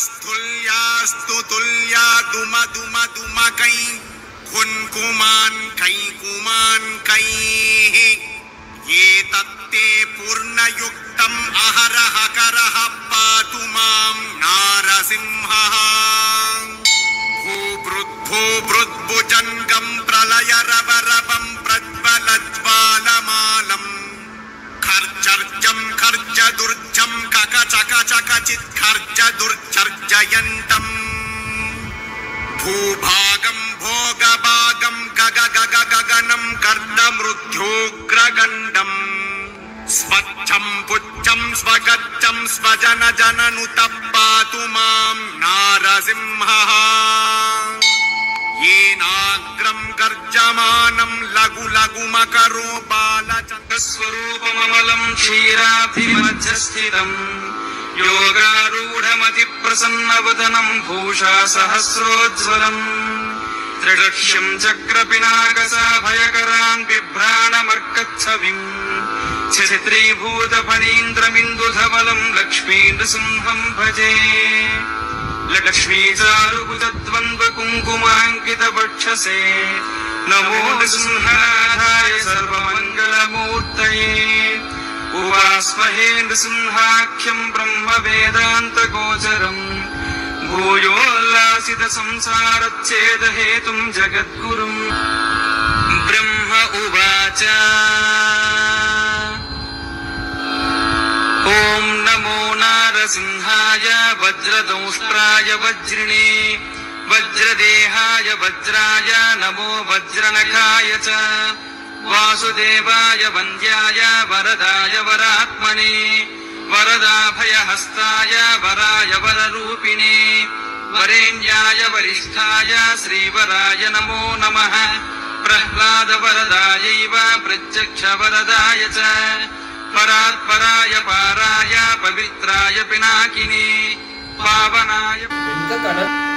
स्तुल्यास्तु तुल्या दुम दुम दुमकै कुन्कुमान् कैकुमान् कैः ये तत्ते पूर्णयुक्तम् अहरः करः पातु मां नारसिंहः भूभृद्भुजङ्गं प्रलयरवरवं प्रज्वलज्वालमालम् खर्जर्जं खर्जदुर्जं ककचकचकचित् खर्जदुर्जर्जयन्तम् भूभागं भोगभागं गगगगगगनं कर्दमृत्युग्रगण्डम् स्वच्छं पुच्छं स्वगच्छं स्वजनजननुतः पातु मां नारसिंहः येनाग्रं गर्जमानं लघु लघुमकरो बालचन्द्रस्वरूपममलं क्षीराब्धिमध्यस्थितम् योगारूढमतिप्रसन्नवदनं भूषा सहस्रोज्ज्वलम् त्रिलक्ष्यं चक्रपिनाकसाभयकरान् बिभ्राणमर्कच्छविम् छित्रीभूतफणीन्द्रमिन्दुधवलं लक्ष्मीनृसिंहं भजे लक्ष्मीचारुकुतद्वन्द्वकुङ्कुमाङ्कितवक्षसे नमो नृसिंहनाथाय सर्वमङ्गलमूर्तये उवास्महे नृसिंहाख्यं ब्रह्मवेदान्तगोचरम् भूयोल्लासितसंसारच्छेदहेतुं जगद्गुरुम् ब्रह्म उवाच ॐ नमो नारसिंहाय वज्रदंष्ट्राय वज्रिणे वज्रदेहाय वज्राय नमो वज्रनखाय च वासुदेवाय वन्द्याय वरदाय वरात्मने वरदाभयहस्ताय वराय वररूपिणे वरेण्याय वरिष्ठाय श्रीवराय नमो नमः प्रह्लादवरदायैव प्रत्यक्षवरदाय च परात्पराय पाराय पवित्राय पिनाकिने पावनाय